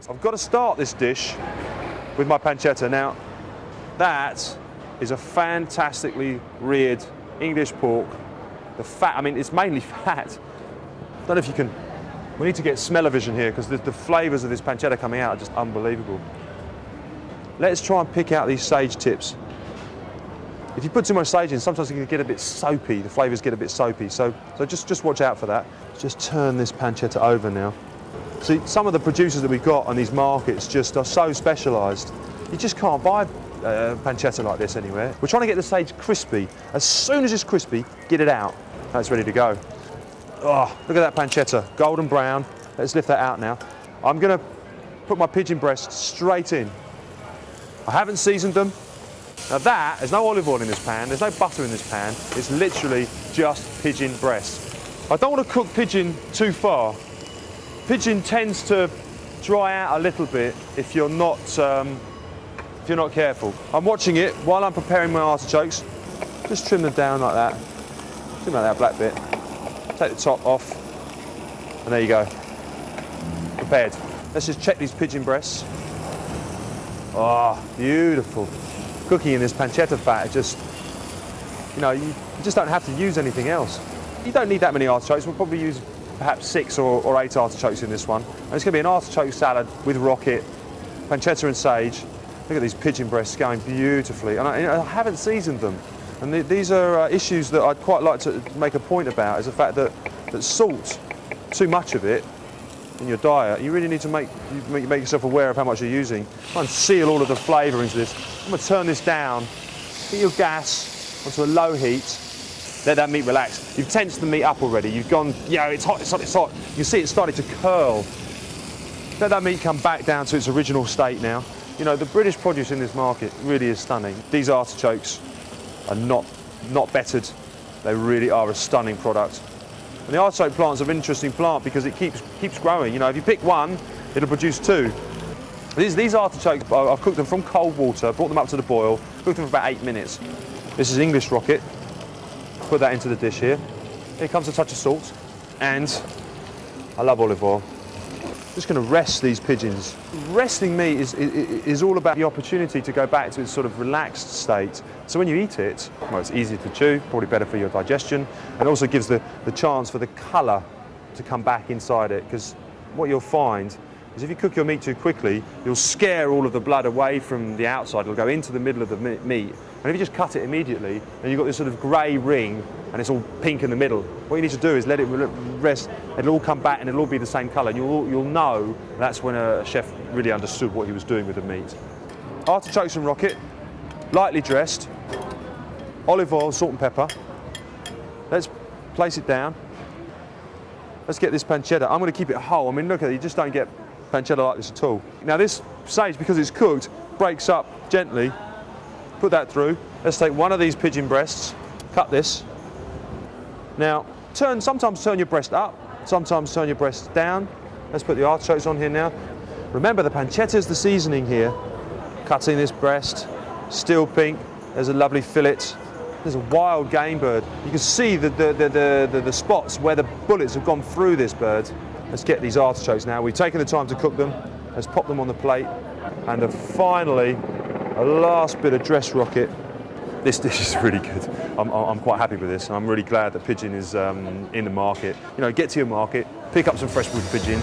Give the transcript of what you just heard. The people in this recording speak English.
I've got to start this dish with my pancetta. Now, that is a fantastically reared English pork. The fat, I mean, it's mainly fat. I don't know if you can, we need to get smell-o-vision here because the flavours of this pancetta coming out are just unbelievable. Let's try and pick out these sage tips. If you put too much sage in, sometimes it can get a bit soapy, the flavours get a bit soapy, so just watch out for that. Just turn this pancetta over now. See, some of the producers that we've got on these markets just are so specialised. You just can't buy pancetta like this anywhere. We're trying to get the sage crispy. As soon as it's crispy, get it out. That's ready to go. Oh, look at that pancetta, golden brown. Let's lift that out now. I'm going to put my pigeon breasts straight in. I haven't seasoned them. Now that, there's no olive oil in this pan, there's no butter in this pan. It's literally just pigeon breast. I don't want to cook pigeon too far. Pigeon tends to dry out a little bit if you're not careful. I'm watching it while I'm preparing my artichokes. Just trim them down like that. Trim out that black bit. Take the top off, and there you go. Prepared. Let's just check these pigeon breasts. Oh, beautiful. Cooking in this pancetta fat, just, you know, you just don't have to use anything else. You don't need that many artichokes. We'll probably use perhaps 6 or 8 artichokes in this one. And it's going to be an artichoke salad with rocket, pancetta and sage. Look at these pigeon breasts going beautifully. And I haven't seasoned them. And these are issues that I'd quite like to make a point about, is the fact that salt, too much of it in your diet, you really need to make yourself aware of how much you're using. Try and seal all of the flavour into this. I'm going to turn this down, get your gas onto a low heat. Let that meat relax. You've tensed the meat up already. You've gone, yeah, it's hot, it's hot, it's hot. You can see it started to curl. Let that meat come back down to its original state now. You know, the British produce in this market really is stunning. These artichokes are not bettered. They really are a stunning product. And the artichoke plant's an interesting plant because it keeps growing. You know, if you pick one, it'll produce 2. These artichokes, I've cooked them from cold water, brought them up to the boil, cooked them for about 8 minutes. This is English rocket. Put that into the dish here. Here comes a touch of salt, and I love olive oil. Just going to rest these pigeons. Resting meat is all about the opportunity to go back to its sort of relaxed state. So when you eat it, well, it's easier to chew, probably better for your digestion, and also gives the chance for the colour to come back inside it, because what you'll find is if you cook your meat too quickly, you'll scare all of the blood away from the outside. It'll go into the middle of the meat. And if you just cut it immediately, then you've got this sort of grey ring, and it's all pink in the middle. What you need to do is let it rest, it'll all come back, and it'll all be the same colour. And you'll know that's when a chef really understood what he was doing with the meat. Artichokes and rocket, lightly dressed, olive oil, salt and pepper. Let's place it down. Let's get this pancetta. I'm going to keep it whole. I mean, look at it, you just don't get pancetta like this at all. Now this sage, because it's cooked, breaks up gently. Put that through. Let's take one of these pigeon breasts, cut this. Now, sometimes turn your breast up, sometimes turn your breast down. Let's put the artichokes on here now. Remember, the pancetta is the seasoning here. Cutting this breast, still pink. There's a lovely fillet. There's a wild game bird. You can see the spots where the bullets have gone through this bird. Let's get these artichokes now. We've taken the time to cook them. Let's pop them on the plate. And finally, a last bit of dressed rocket. This dish is really good. I'm quite happy with this. I'm really glad that Pigeon is in the market. You know, get to your market, pick up some fresh wood pigeon.